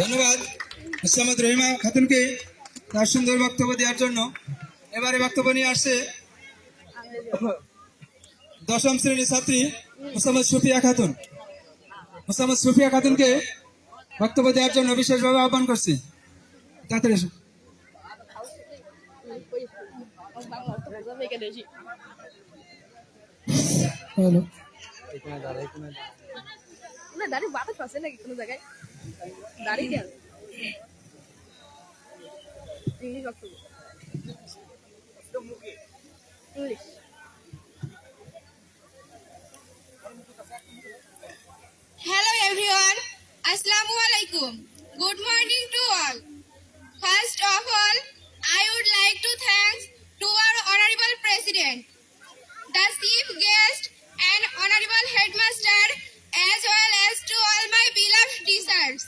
ধন্যবাদ মোসাম্মদ রহিমা খাতুনকে তার সুন্দর বক্তব্য দেওয়ার জন্য। এবারে বক্তব্য নিয়ে আসছে দশম শ্রেণীর ছাত্রী মোসাম্মদ সুফিয়া খাতুন। মোসাম্মদ সুফিয়া খাতুনকে বক্তব্য দেওয়ার জন্য বিশেষভাবে আহ্বান করছি। তাড়াতাড়ি এসো। হ্যালো। দাঁড়িয়ে বাতাস আছে নাকি কোনো জায়গায়? দাঁড়িয়ে কেন? ইংলিশ বক্তব্য, English. Hello everyone. Assalamu alaikum. Good morning to all. First of all, I would like to thank to our honorable president, the chief guest and honorable headmaster, as well as to all my beloved teachers,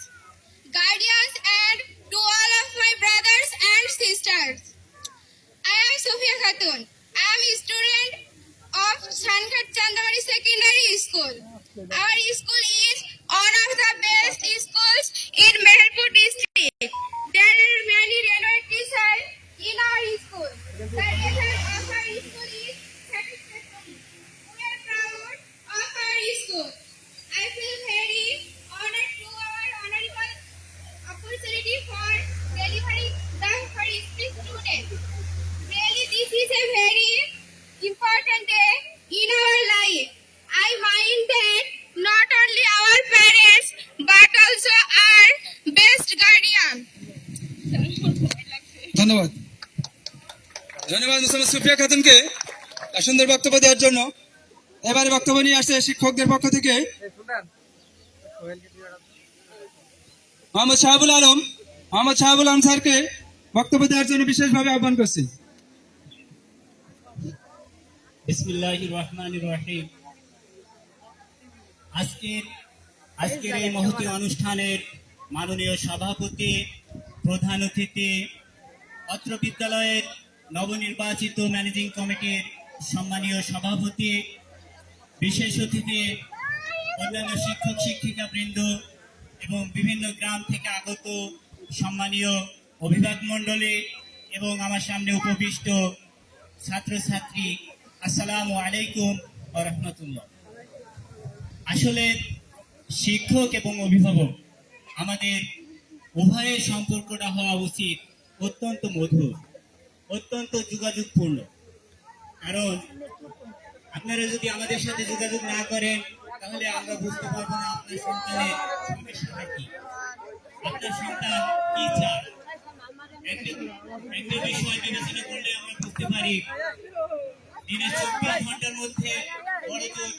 guardians and to all of my brothers and sisters. I am Sofia Khatun. I am a student of Shankhat Chandamani Secondary School. Our school is one of the best schools in Meherpur district. There are many renowned teachers in our school. The result of our school is satisfactory. We are proud of our school. I feel very honored to our honorable opportunity for delivering the for speech students. Really, this is a very important day in our life. I find that not only our parents but also our best guardian. ধন্যবাদ ধন্যবাদ মোসাম্মদ সুফিয়া খাতুনকে তার সুন্দর বক্তব্য দেওয়ার জন্য। এবারে বক্তব্য নিয়ে আসছে শিক্ষকদের পক্ষ থেকে মোহাম্মদ শাহাবুল আলম। মোহাম্মদ শাহাবুল আলম স্যারকে বক্তব্য দেওয়ার জন্য বিশেষভাবে আহ্বান করছি। বিসমিল্লাহির রহমানির রহিম। আজকের এই মহতী অনুষ্ঠানের মাননীয় সভাপতি, প্রধান অতিথি, অত্র বিদ্যালয়ের নবনির্বাচিত ম্যানেজিং কমিটির সম্মানীয় সভাপতি, বিশেষ অতিথি, অন্যান্য শিক্ষক শিক্ষিকা বৃন্দ এবং বিভিন্ন গ্রাম থেকে আগত সম্মানীয় অভিভাবক মণ্ডলী এবং আমার সামনে উপবিষ্ট ছাত্রছাত্রী, আসসালামু আলাইকুম ওয়া রাহমাতুল্লাহ। আসলে শিক্ষক এবং অভিভাবক আমাদের উভয়ের সম্পর্কটা হওয়া উচিত অত্যন্ত মধুর, অত্যন্ত যোগাযোগপূর্ণ। কারণ আপনারা যদি আমাদের সাথে যোগাযোগ না করেন তাহলে আমরা বুঝতে পারবো না আপনার সন্তানের সমস্যাটা কি, আপনার সন্তান কি চায়। একটা বিষয় বিবেচনা করলে আমরা বুঝতে পারি দিনে 24 ঘন্টার মধ্যে বড়জোর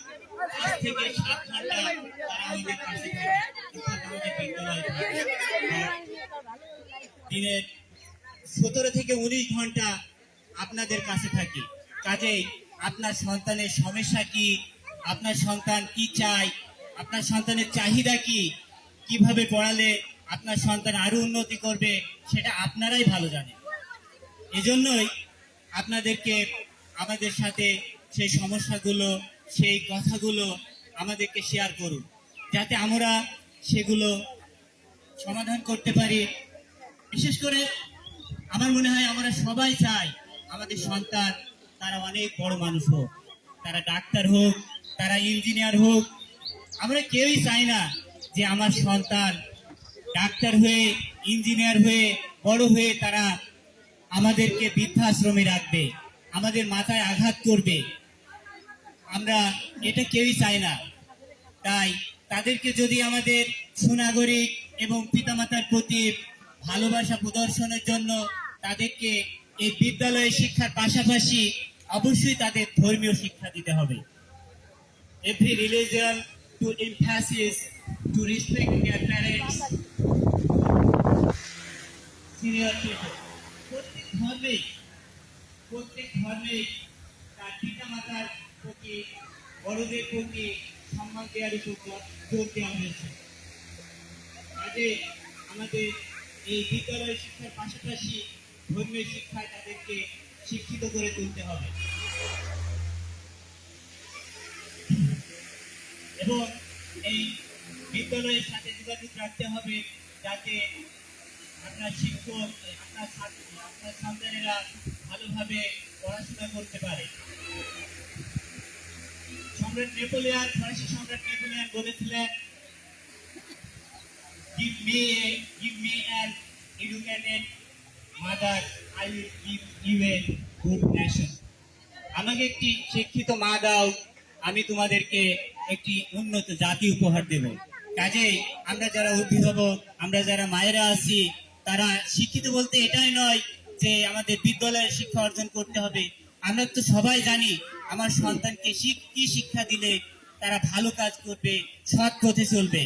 5 থেকে 7 ঘন্টা তারা আমাদের কাছে থাকে, আমাদের বিদ্যালয়ে থাকে। দিনের 17 থেকে 19 ঘন্টা আপনাদের কাছে থাকে। কাজেই আপনার সন্তানের সমস্যা কি, আপনার সন্তান কি চায়, আপনার সন্তানের চাহিদা কি, কিভাবে পড়ালে আপনার সন্তান আরো উন্নতি করবে সেটা আপনারাই ভালো জানেন। এজন্যই আপনাদেরকে আমাদের সাথে সেই সমস্যাগুলো, সেই কথাগুলো আমাদেরকে শেয়ার করুন, যাতে আমরা সেগুলো সমাধান করতে পারি। বিশেষ করে আমার মনে হয় আমরা সবাই চাই আমাদের সন্তান তারা অনেক বড় মানুষ হোক, তারা ডাক্তার হোক, তারা ইঞ্জিনিয়ার হোক। আমরা কেউই চাই না যে আমার সন্তান ডাক্তার হয়ে, ইঞ্জিনিয়ার হয়ে, বড় হয়ে তারা আমাদেরকে বৃদ্ধাশ্রমে রাখবে, আমাদের মাথায় আঘাত করবে। আমরা এটা কেউই চাই না। তাই তাদেরকে যদি আমাদের সুনাগরিক এবং পিতামাতার প্রতি ভালোবাসা প্রদর্শনের জন্য তাদেরকে এই বিদ্যালয়ে শিক্ষার পাশাপাশি অবশ্যই তাদের ধর্মীয় শিক্ষা দিতে হবে। Every religion to emphasis to respect their parents, senior people. প্রত্যেক ধর্মেই তার পিতা মাতার প্রতি, বড়দের প্রতি সম্মান দেওয়ার উপর জোর দেওয়া হয়েছে। কাজে আমাদের এই বিদ্যালয় শিক্ষার পাশাপাশি ধর্মীয় শিক্ষায় তাদেরকে শিক্ষিত করে তুলতে হবে এবং এই বিদ্যালয়ের সাথে যোগাযোগ রাখতে হবে যাতে আপনার শিক্ষক আপনার সন্তানেরা ভালোভাবে পড়াশোনা করতে পারে। ফরাসি সম্রাট নেপোলিয়ন বলেছিলেন, give me an educated mother, I will give you a good nation. আমাকে একটি শিক্ষিত মা দাও, আমি তোমাদেরকে একটি উন্নত জাতি উপহার দেব। কাজেই আমরা যারা অভিভাবক, আমরা যারা মায়েরা আছি, তারা শিক্ষিত বলতে এটাই নয় যে আমাদের বিদ্যালয়ে শিক্ষা অর্জন করতে হবে। আমরা তো সবাই জানি আমার সন্তানকে কি শিক্ষা দিলে তারা ভালো কাজ করবে, সৎ পথে চলবে।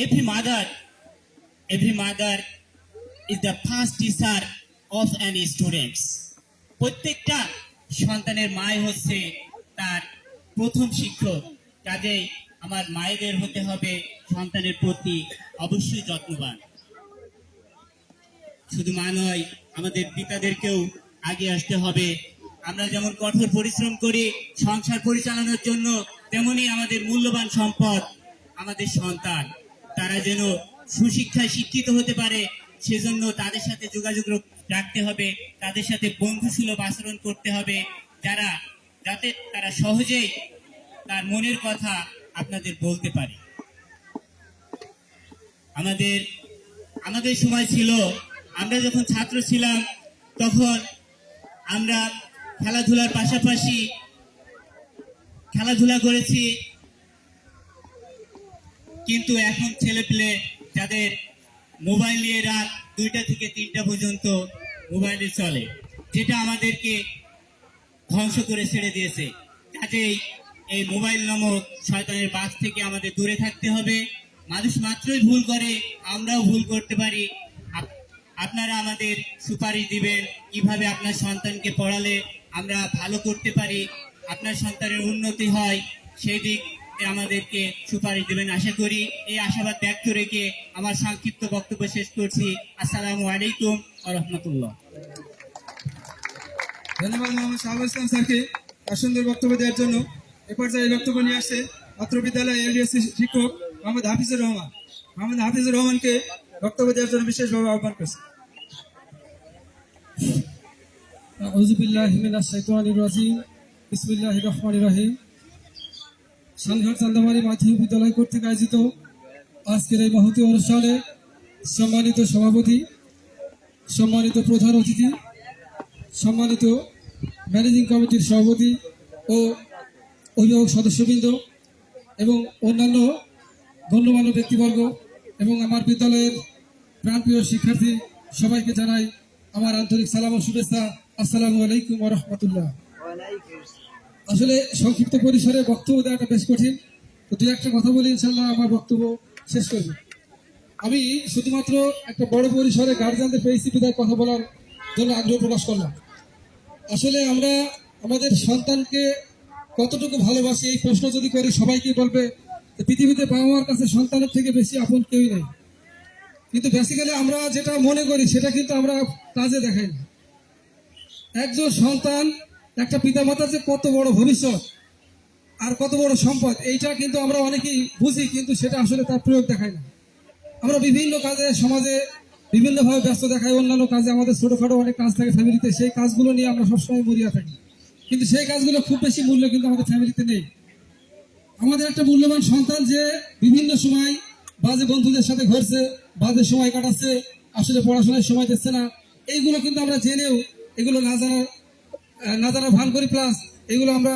Every mother is the first teacher of any students. প্রত্যেকটা সন্তানের মাই হচ্ছে তার প্রথম শিক্ষক। কাজেই আমার মায়েদের হতে হবে সন্তানের প্রতি অবশ্যই যত্নবান। শুধু মা নয়, আমাদের পিতাদেরকেও আগে আসতে হবে। আমরা যেমন কঠোর পরিশ্রম করি সংসার পরিচালনার জন্য, তেমনি আমাদের মূল্যবান সম্পদ আমাদের সন্তান। তারা যেন সুশিক্ষায় শিক্ষিত হতে পারে, সেজন্য তাদের সাথে যোগাযোগ রাখতে হবে, তাদের সাথে বন্ধুসুলভ আচরণ করতে হবে, যাতে তারা সহজেই তার মনের কথা আপনাদের বলতে পারে। আমাদের সময় ছিল, আমরা যখন ছাত্র ছিলাম তখন আমরা খেলাধুলার পাশাপাশি খেলাধুলা করেছি, কিন্তু এখন ছেলেপেলে যাদের মোবাইল নিয়ে রাত 2টা থেকে 3টা পর্যন্ত মোবাইলে চলে, যেটা আমাদেরকে ধ্বংস করে ছেড়ে দিয়েছে। কাজেই এই মোবাইল নামক শয়তানের বাস থেকে আমাদের দূরে থাকতে হবে। মানুষ মাত্রই ভুল করে, আমরাও ভুল করতে পারি। আপনারা আমাদের সুপারিশ দিবেন কিভাবে আপনার সন্তানকে পড়ালে আমরা ভালো করতে পারি, আপনার সন্তানের উন্নতি হয়, সেই দিক আমাদেরকে সুপারিশ দিবেন আশা করি। এই আশাবাদ ব্যক্ত রেখে আমার সংক্ষিপ্ত বক্তব্য শেষ করছি। আসসালামু আলাইকুম ওয়া রাহমাতুল্লাহ। ধন্যবাদ মোহাম্মদ শাহাবুল ইসলাম স্যারকে তার সুন্দর বক্তব্য দেওয়ার জন্য। এ পর্যায়ে বক্তব্য নিয়ে আসছে ছাত্র বিদ্যালয় এলবিএসসি শিক্ষক মোহাম্মদ হাফিজুর রহমান। মোহাম্মদ হাফিজুর রহমানকে বক্তব্য দেওয়ার জন্য বিশেষভাবে আহ্বান করছে। আউযু বিল্লাহি মিনাশ শাইতানির রাজিম। বিসমিল্লাহির রহমানির রহিম। সানঘাট চান্দামারি মাধ্যমিক বিদ্যালয় কর্তৃক আয়োজিত আজকের এই মহতী অনুষ্ঠানে সম্মানিত সভাপতি, সম্মানিত প্রধান অতিথি, সম্মানিত ম্যানেজিং কমিটির সভাপতি ও অভিভাবক সদস্যবৃন্দ এবং অন্যান্য গণ্যমান্য ব্যক্তিবর্গ এবং আমার বিদ্যালয়ের প্রাণপ্রিয় শিক্ষার্থী, সবাইকে জানাই আমার আন্তরিক সালাম ও শুভেচ্ছা। আসসালামু আলাইকুম ওয়া রাহমাতুল্লাহ। আসলে সংক্ষিপ্ত পরিসরে বক্তব্য দেওয়াটা বেশ কঠিন, তো দু একটা কথা বলে ইনশাল্লাহ আমার বক্তব্য শেষ করব। আমি শুধুমাত্র একটা বড় পরিসরে গার্জিয়ানদের পেয়েছি বিদায় কথা বলার জন্য আগ্রহ প্রকাশ করলাম। আসলে আমরা আমাদের সন্তানকে কতটুকু ভালোবাসি এই প্রশ্ন যদি করি, সবাইকে বলবে পৃথিবীতে বাবা মার কাছে সন্তানের থেকে বেশি আপন কেউই নেই। কিন্তু বেসিক্যালি আমরা যেটা মনে করি সেটা কিন্তু আমরা কাজে দেখাই না। একজন সন্তান, একটা পিতামাতার যে কত বড় ভবিষ্যৎ আর কত বড় সম্পদ, এইটা কিন্তু আমরা অনেকেই বুঝি, কিন্তু সেটা আসলে তার প্রয়োগ দেখায় না। আমরা বিভিন্ন কাজে সমাজে বিভিন্নভাবে ব্যস্ত দেখাই, অন্যান্য কাজে আমাদের ছোটখাটো অনেক কাজ থাকে ফ্যামিলিতে, সেই কাজগুলো নিয়ে আমরা সবসময় মরিয়া থাকি, কিন্তু সেই কাজগুলো খুব বেশি মূল্য কিন্তু আমাদের ফ্যামিলিতে নেই। আমাদের একটা মূল্যবান সন্তান যে বিভিন্ন সময় বাজে বন্ধুদের সাথে ঘুরছে, বাজে সময় কাটাচ্ছে, আসলে পড়াশোনায় সময় দিচ্ছে না, এইগুলো কিন্তু আমরা জেনেও এগুলো না জানার ভান করি। প্লাস এগুলো আমরা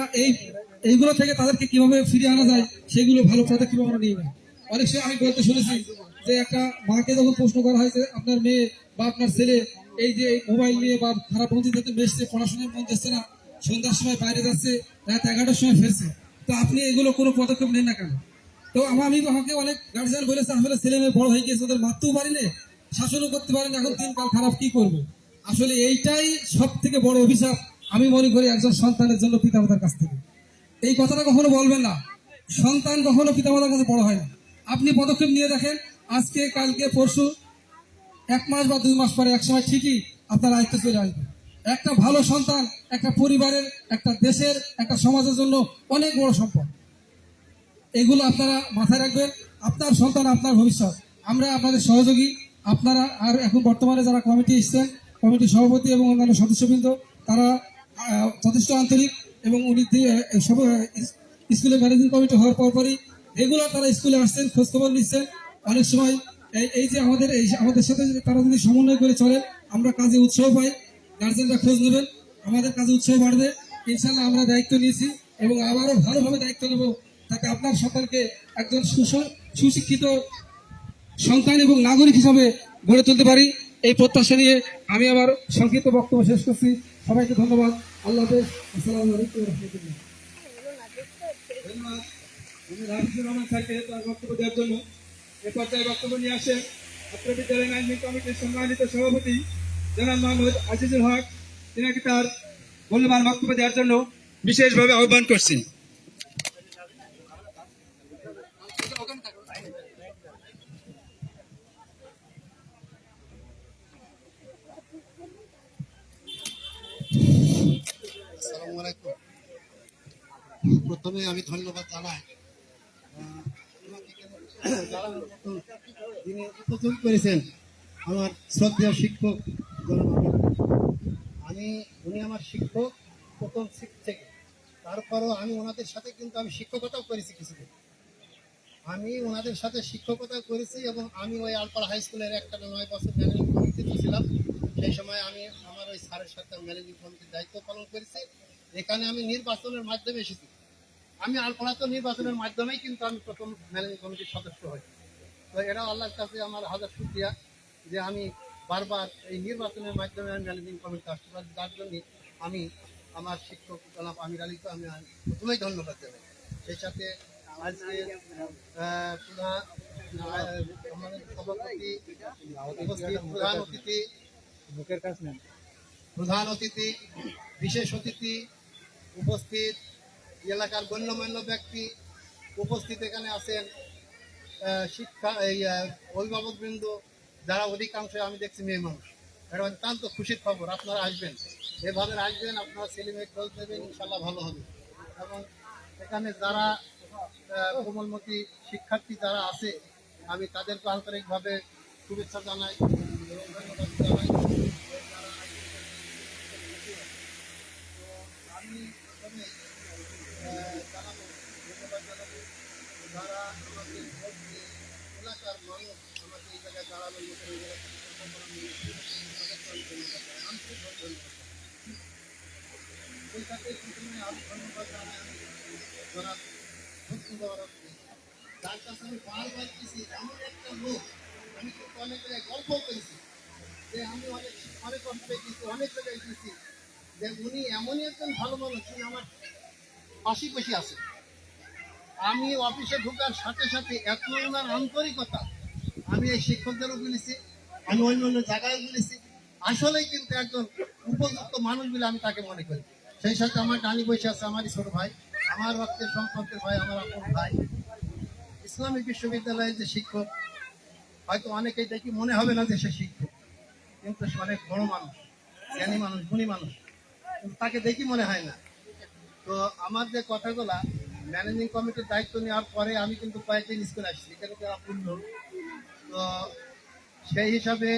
এইগুলো থেকে তাদেরকে কিভাবে ফিরিয়ে আনা যায় সেগুলো ভালো পদক্ষেপ আমরা নিই না। অনেক সময় আমি বলতে শুনেছি যে একটা মাকে যখন প্রশ্ন করা হয় যে আপনার মেয়ে বা আপনার ছেলে এই যে মোবাইল নিয়ে বা খারাপ বন্ধুদের সাথে মেশছে, পড়াশোনায় মন দিচ্ছে না, সন্ধ্যার সময় বাইরে যাচ্ছে, রাত 11টার সময় ফিরছে, তো আপনি এগুলো কোনো পদক্ষেপ নেন না কেন? তো আমি আমাকে অনেক গার্জিয়ান বলেছে আসলে ছেলে মেয়ে বড় হয়ে গিয়েছে, ওদের মারতেও পারি না, শাসনও করতে পারেন, এখন দিনকাল খারাপ, কি করব? আসলে এইটাই সব থেকে বড় অভিশাপ আমি মনে করি একজন সন্তানের জন্য পিতামাতার কাছ থেকে। এই কথাটা কখনো বলবেন না, সন্তান কখনো পিতামাতার কাছে বড় হয় না। আপনি পদক্ষেপ নিয়ে দেখেন, আজকে কালকে পরশু 1 মাস বা 2 মাস পরে একসময় ঠিকই আপনার আয়ত্তে চলে আসবে। একটা ভালো সন্তান একটা পরিবারের, একটা দেশের, একটা সমাজের জন্য অনেক বড় সম্পদ। এগুলো আপনারা মাথায় রাখবেন। আপনার সন্তান আপনার ভবিষ্যৎ। আমরা আপনাদের সহযোগী। আপনারা আর এখন বর্তমানে যারা কমিটি এসছেন, কমিটির সভাপতি এবং অন্যান্য সদস্যবৃন্দ, তারা যথেষ্ট আন্তরিক এবং উনি সব স্কুলের ম্যানেজিং কমিটি হওয়ার পরপরই রেগুলার তারা স্কুলে আসছেন, খোঁজখবর নিচ্ছেন। অনেক সময় এই যে আমাদের সাথে তারা যদি সমন্বয় করে চলে, আমরা কাজে উৎসাহ পাই। গার্জেনরা খোঁজ নেবেন, আমাদের কাজে উৎসাহ বাড়বে। ইনশাল্লাহ আমরা দায়িত্ব নিয়েছি এবং আবারও ভালোভাবে দায়িত্ব নেব, যাতে আপনার সন্তানকে একজন সুশিক্ষিত সন্তান এবং নাগরিক হিসাবে গড়ে তুলতে পারি। এই প্রত্যাশা নিয়ে আমি আমার সংক্ষিপ্ত বক্তব্য শেষ করছি। সবাইকে ধন্যবাদ। আল্লাহ হাফেজ। আসসালামু আলাইকুম ওয়া রাহমাতুল্লাহ। ধন্যবাদ মোহাম্মদ হাফিজুর রহমান স্যারকে তার বক্তব্য দেওয়ার জন্য। এ পর্যায়ে বক্তব্য নিয়ে আসেন ছাত্র বিদ্যালয় ম্যানেজমেন্ট কমিটির সম্মানিত সভাপতি জনাব মোহাম্মদ আজিজুল হক। তিনাকে তার মূল্যবান বক্তব্য দেওয়ার জন্য বিশেষভাবে আহ্বান করছি। আসসালামু আলাইকুম। প্রথমে আমি ধন্যবাদ জানাই যারা যিনি উপযোগ করেছেন আমার শ্রদ্ধেয় শিক্ষক জনাব উনি আমার শিক্ষক প্রথম থেকে। তারপরও আমি ওনাদের সাথে কিন্তু আমি শিক্ষকতাও করেছি কিছুদিন। আমি ওনাদের সাথে শিক্ষকতা করেছি এবং আমি ওই আলপাড়া হাই স্কুলের একটা 9 বছর ম্যানেজিং কমিটিতে ছিলাম। সেই সময় আমি আমার ওই স্যারের সাথে ম্যানেজিং কমিটির দায়িত্ব পালন করেছি। এখানে আমি নির্বাচনের মাধ্যমে এসেছি। আমি আলপাড়া তো নির্বাচনের মাধ্যমেই কিন্তু আমি প্রথম ম্যানেজিং কমিটির সদস্য হই। তো এটা আল্লাহর কাছে আমার হাজার শুকরিয়া যে আমি বারবার এই নির্বাচনের মাধ্যমে আমি ম্যানেজিং কমিটি আসতে পারি। যার জন্য আমি আমার শিক্ষক জনাব আমির আলীকে আমি প্রথমেই ধন্যবাদ জানাই। সেই সাথে আজকে আমাদের সভাপতি প্রধান অতিথি বিশেষ অতিথি উপস্থিত, এলাকার গণ্যমান্য ব্যক্তি উপস্থিত, এখানে আছেন শিক্ষা অভিভাবকবৃন্দ, যারা অধিকাংশ আমি দেখছি মেয়ে মানুষ। এটা অত্যন্ত খুশির খবর। আপনারা আসবেন, এভাবে আসবেন, আপনারা ছেলে মেয়ে খোঁজ নেবেন, ইনশাল্লাহ ভালো হবে। এবং এখানে যারা কোমলমতি শিক্ষার্থী যারা আছে, আমি তাদেরকে আন্তরিকভাবে শুভেচ্ছা জানাই এবং ধন্যবাদ জানাই। আমি প্রথমে জানাবো, ধন্যবাদ জানাবো যারা আমাদের এলাকার মানুষ আমাকে এই জায়গায় দাঁড়ানোর মতো ওই সাথে প্রথমে আমি ধন্যবাদ জানাই জনাব যার কাছে আমি বারবার গেছি। এমন একটা লোক, আমি কিন্তু অনেক জায়গায় গল্প করেছি যে আমি অনেক অঞ্চলে গেছি, অনেক জায়গায় গেছি, যে উনি এমনই একজন ভালো মানুষ, উনি আমার পাশাপাশি আছে। আমি অফিসে ঢোকার সাথে সাথে এত ওনার আন্তরিকতা, আমি এই শিক্ষকদেরও বলেছি, আমি অন্য অন্য জায়গায় বলেছি, আসলেই কিন্তু একজন উপযুক্ত মানুষ বলে আমি তাকে মনে করি। সেই সাথে আমার ডানি বসে আছে আমারই ছোট ভাই, আমার রক্তের সম্পর্কের ভাই, আমার আপন ভাই, ইসলামিক বিশ্ববিদ্যালয়ের যে শিক্ষক। হয়তো অনেকেই দেখি মনে হবে না যে সে শিক্ষক, কিন্তু সে অনেক বড় মানুষ, জ্ঞানী মানুষ, গুণী মানুষ, কিন্তু তাকে দেখি মনে হয় না। তো আমার যে কথাগুলা ম্যানেজিং কমিটির দায়িত্ব নেওয়ার পরে আমি কিন্তু কয়েকদিন স্কুলে আসছি, এখানে যারা পূর্ণ। তো সেই হিসাবে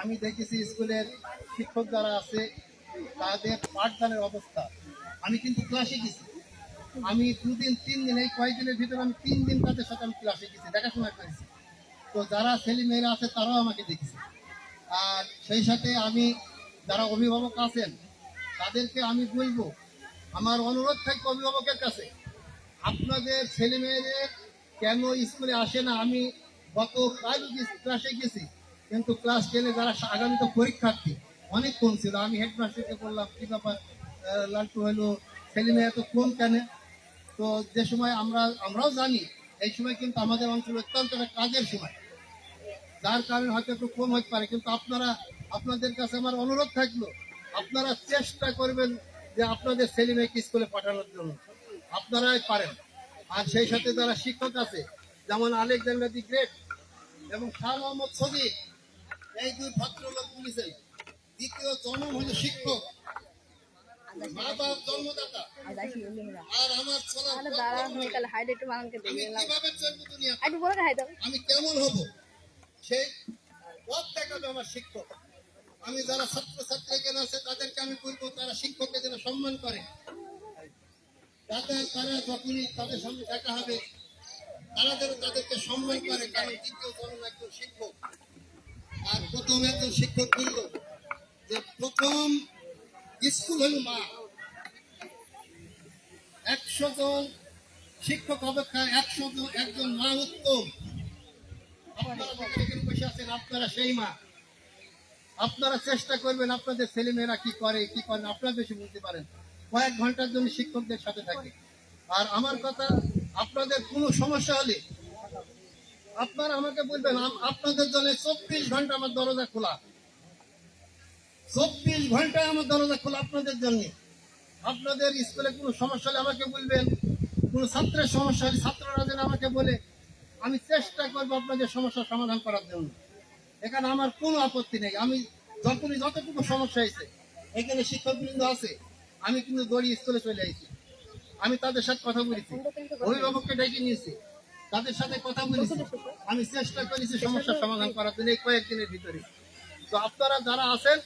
আমি দেখেছি স্কুলের শিক্ষক যারা আছে তাদের পাঠদানের অবস্থা। আমি কিন্তু ক্লাসে গেছি, আমি 2 দিন 3 দিন, এই কয়েকদিনের ভিতরে আমি 3 দিন তাদের সাথে আমি ক্লাসে গেছি, দেখাশোনা করেছি। তো যারা ছেলে মেয়েরা আছে তারাও আমাকে দেখেছে। আর সেই সাথে আমি যারা অভিভাবক আছেন তাদেরকে আমি বলবো, আমার অনুরোধ থাকবে অভিভাবকের কাছে, আপনাদের ছেলে মেয়েদের কেন স্কুলে আসে না। আমি গত কাল ক্লাসে গেছি, কিন্তু ক্লাস 10-এ যারা আগামীতে পরীক্ষার্থী অনেক কম ছিল। আমি হেডমাস্টারকে বললাম, কি ব্যাপার লাল্টু হলো, ছেলে মেয়ে এত কম কেন? তো যে সময় আমরাও জানি এই সময় কিন্তু আমাদের অঞ্চলে অত্যন্ত একটা কাজের সময়, যার কারণে হয়তো একটু কম হতে পারে। কিন্তু আপনাদের কাছে আমার অনুরোধ থাকলো, আপনারা চেষ্টা করবেন যে আপনাদের ছেলে মেয়েকে স্কুলে পাঠানোর জন্য, আপনারাই পারেন। আর সেই সাথে যারা শিক্ষক আছে, যেমন আলেকজান্ডার দি গ্রেট এবং শাহ মোহাম্মদ সদিক, এই 2 ভদ্রলোক বলেছেন দ্বিতীয় জন্ম হলো শিক্ষক। মা বাপ জন্মদাতা আজ আসি বলি না আর আমার চলার তাহলে পথ দাঁড়া কখনো হয়ে তাহলে হাইড একটু বানানকে আমি দেখে কিভাবে চলবো দুনিয়া একটু বলে দেখাই দাও আমি কেমন হব সেই পথ দেখাবে আমার শিক্ষক আমি যারা ছাত্রছাত্রী এখানে আছে তাদেরকে আমি বলবো তারা শিক্ষককে যেন সম্মান করে তারা যখনই তাদের সামনে দেখা হবে তারা যেন তাদেরকে সম্মান করে কারণ দ্বিতীয় জন্ম একজন শিক্ষক আর প্রথম একজন শিক্ষক বলল যে প্রথম স্কুল হল মা 100 জন শিক্ষক অপেক্ষা 100 জন একজন মা উত্তম আপনারা যেখানে এখানে বসে আছেন আপনারা সেই মা আপনারা চেষ্টা করবেন আপনাদের ছেলেমেয়েরা কি করে কি করে না, আপনারা বেশি বুঝতে পারেন কয়েক ঘন্টার জন্য শিক্ষকদের সাথে থাকে আর আমার কথা আপনাদের কোনো সমস্যা হলে আপনারা আমাকে বলবেন আপনাদের জন্য 24 ঘন্টা আমার দরজা খোলা 24 ঘন্টায় আমার দরজা খোলা আপনাদের জন্য আপনাদের স্কুলে কোনো সমস্যা হলে আমাকে বলবেন কোনো ছাত্রের সমস্যা হলে ছাত্ররা যেন আমাকে বলে আমি চেষ্টা করবো আপনাদের সমস্যার সমাধান করার জন্য এখানে আমার কোনো আপত্তি নেই আমি যখনই যতটুকু সমস্যা হয়েছে এখানে শিক্ষকবৃন্দ আছে আমি কিন্তু দৌড়িয়ে স্কুলে চলে আসছি আমি তাদের সাথে কথা বলেছি অভিভাবককে ডেকে নিয়েছি তাদের সাথে কথা বলেছি আমি চেষ্টা করেছি সমস্যার সমাধান করার জন্য এই কয়েকদিনের ভিতরে তো আপনারা যারা আছেন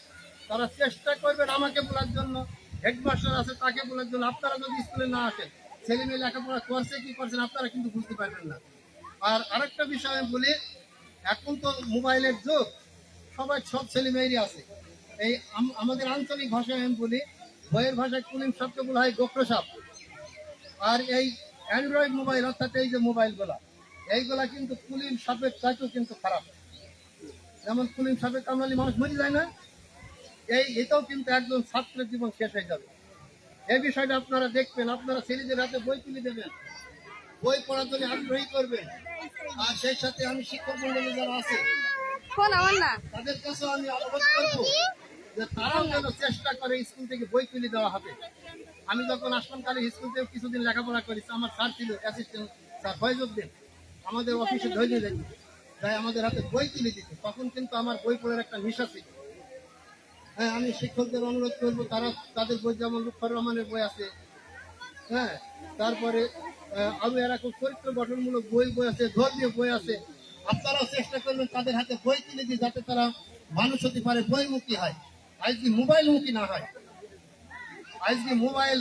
তারা চেষ্টা করবেন আমাকে বলার জন্য হেডমাস্টার আছে তাকে বলার জন্য আপনারা যদি স্কুলে না আসেন ছেলে মেয়ে লেখাপড়া করছে কি করছেন আপনারা কিন্তু বুঝতে পারবেন না আর আরেকটা বিষয় আমি বলি এখন তো মোবাইলের যুগ সবাই সব ছেলে মেয়েরই আছে এই আমাদের আঞ্চলিক ভাষায় আমি বলি বইয়ের ভাষায় কুলিম শব্দগুলো হয় গোখরো সাপ আর এই অ্যান্ড্রয়েড মোবাইল অর্থাৎ এই যে মোবাইলগুলা এইগুলা কিন্তু কুলিম সাপের চাইতেও কিন্তু খারাপ যেমন কুলিম সাপের কামড়ালি মানুষ মরে যায় না এটাও কিন্তু একজন ছাত্রের জীবন শেষ হয়ে যাবে এই বিষয়টা আপনারা দেখবেন আপনারা ছেলেদের হাতে বই তুলে দেবেন বই পড়ার জন্য আগ্রহী করবেন আর সেই সাথে আমি শিক্ষক মন্ডলী যারা আছে ফোন আমার না তাদের কাছে আমি অনুরোধ করবো যে তারাও যেন চেষ্টা করে স্কুল থেকে বই তুলে দেওয়া হবে আমি যখন আসমানকালে স্কুল থেকে কিছুদিন লেখাপড়া করেছি আমার স্যার ছিল অ্যাসিস্ট্যান্ট স্যার ফয়জুদ্দিন আমাদের অফিসে ধৈর্য দেখি তাই আমাদের হাতে বই তুলে দিত তখন কিন্তু আমার বই পড়ার একটা নেশা ছিল হ্যাঁ আমি শিক্ষকদের অনুরোধ করবো তারা তাদের বই যেমন লুৎফর রহমানের বই আছে হ্যাঁ তারপরে আরো এরকম চরিত্র গঠনমূলক বই আছে ধর্মীয় বই আছে আপনারাও চেষ্টা করবেন তাদের হাতে বই তুলে দিয়ে যাতে তারা মানুষ হতে পারে বইমুখী হয় আজকে মোবাইল মুখী না হয় আজকে মোবাইল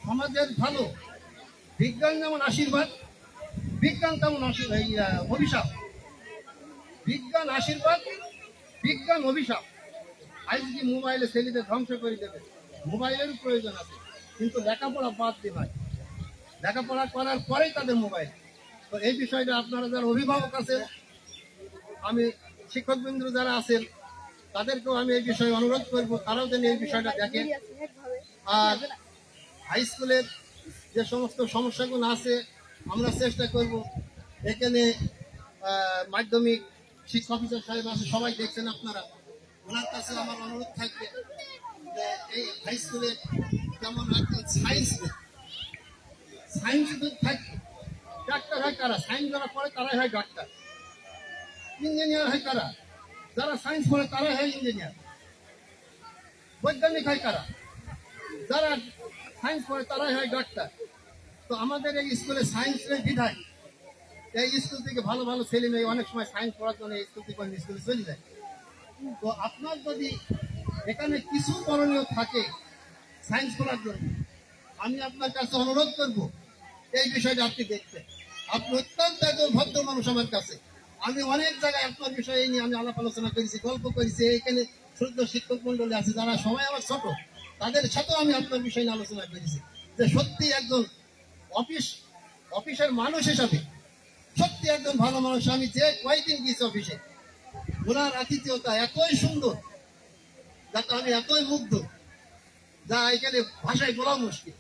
সমাজের ভালো বিজ্ঞান যেমন আশীর্বাদ বিজ্ঞান তেমন অভিশাপ বিজ্ঞান আশীর্বাদ বিজ্ঞান অভিশাপ আজকে মোবাইলে ছেলেদের ধ্বংস করে দেবে মোবাইলেরও প্রয়োজন আছে কিন্তু লেখাপড়া বাদ দিয়ে হয় লেখাপড়া করার পরেই তাদের মোবাইল তো এই বিষয়টা আপনারা যারা অভিভাবক আছেন আমি শিক্ষকবৃন্দ যারা আছেন তাদেরকেও আমি এই বিষয়ে অনুরোধ করবো তারাও যেন এই বিষয়টা দেখেন আর হাই স্কুলের যে সমস্ত সমস্যাগুলো আছে আমরা চেষ্টা করব এখানে মাধ্যমিক শিক্ষা অফিসার সাহেব আছে সবাই দেখছেন আপনারা ওনার কাছে আমার অনুরোধ থাকবে যে এই হাই স্কুলে যেমন সায়েন্স থাকবে ডাক্তার হয় কারা সায়েন্স যারা পড়ে তারাই হয় ডাক্তার ইঞ্জিনিয়ার হয় কারা যারা সায়েন্স পড়ে তারাই হয় ইঞ্জিনিয়ার বৈজ্ঞানিক হয় কারা যারা সায়েন্স পড়ে তারাই হয় ডাক্তার তো আমাদের এই স্কুলে সায়েন্সের বিধায় এই স্কুল থেকে ভালো ভালো ছেলে মেয়ে অনেক সময় সায়েন্স পড়ার জন্য এই স্কুল থেকে অন্য স্কুলে চলে যায় তো আপনার যদি এখানে কিছু করণীয় থাকে সায়েন্স পড়ার জন্য আমি আপনার কাছে অনুরোধ করব এই বিষয়টা আপনি দেখবেন আপনি অত্যন্ত একজন ভদ্র মানুষ আমার কাছে আমি অনেক জায়গায় আপনার বিষয়ে নিয়ে আমি আলাপ আলোচনা করেছি গল্প করেছি এখানে ছোট শিক্ষক মন্ডলী আছে যারা সবাই আমার ছোট তাদের সাথেও আমি আপনার বিষয় নিয়ে আলোচনা করেছি যে সত্যি একজন অফিসের মানুষ হিসাবে সত্যি একজন ভালো মানুষ আমি যে কয়েকদিন গিয়েছি অফিসে ওনার আতিথ্যতা এতই সুন্দর যাতে আমি এতই মুগ্ধ যা এখানে ভাষায় বলা মুশকিল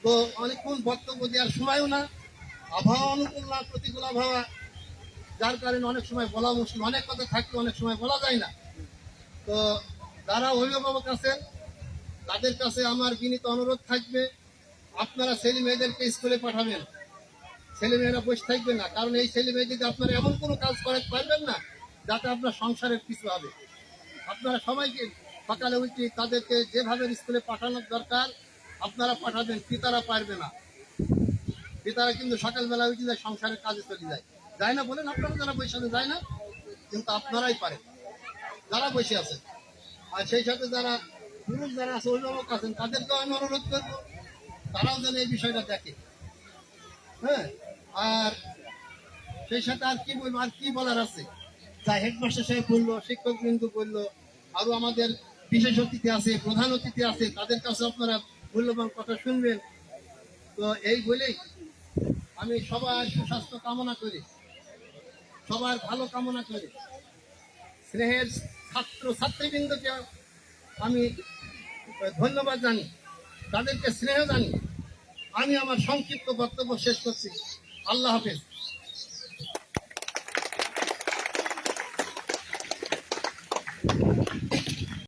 তো অনেকক্ষণ বক্তব্য দেওয়ার সময়ও না আবহাওয়া অনুকূল না প্রতিকূল আবহাওয়া যার কারণে অনেক সময় বলা মুশকিল অনেক কথা থাকলে অনেক সময় বলা যায় না তো যারা অভিভাবক আছেন তাদের কাছে আমার বিনীত অনুরোধ থাকবে আপনারা ছেলে মেয়েদেরকে স্কুলে পাঠাবেন ছেলে মেয়েরা বসে থাকবে না কারণ এই ছেলে মেয়ে যদি আপনারা এমন কোনো কাজ করাতে পারবেন না যাতে আপনার সংসারের কিছু হবে আপনারা সবাইকে সকালে উঠে তাদেরকে যেভাবে স্কুলে পাঠানোর দরকার আপনারা পাঠাবেন, পিতারা পারবে না। পিতারা কিন্তু সকালবেলা উঠে যায়, সংসারের কাজে চলে যায়, যায় না বলেন আপনারা যারা বসে আছেন, যায় না? কিন্তু আপনারাই পারেন যারা বসে আছেন। আর সেই সাথে যারা পুরুষ যারা আছে, অভিভাবক আছেন, তাদেরকেও আমি অনুরোধ করবো তারাও যেন এই বিষয়টা দেখে। হ্যাঁ, আর সেই সাথে আর কি বলবো, আর কি বলার আছে? যা হেডমাস্টার সাহেব বললো, শিক্ষক বিন্দু বললো, আরো আমাদের বিশেষ অতিথি আছে, প্রধান অতিথি আছে, তাদের কাছে আপনারা মূল্যবান কথা শুনবেন। তো এই বলেই আমি সবার সুস্বাস্থ্য কামনা করি, সবার ভালো কামনা করি। স্নেহের ছাত্র ছাত্রীবৃন্দকে আমি ধন্যবাদ জানি, তাদেরকে স্নেহ জানি। আমি আমার সংক্ষিপ্ত বক্তব্য শেষ করছি। আল্লাহ হাফেজ।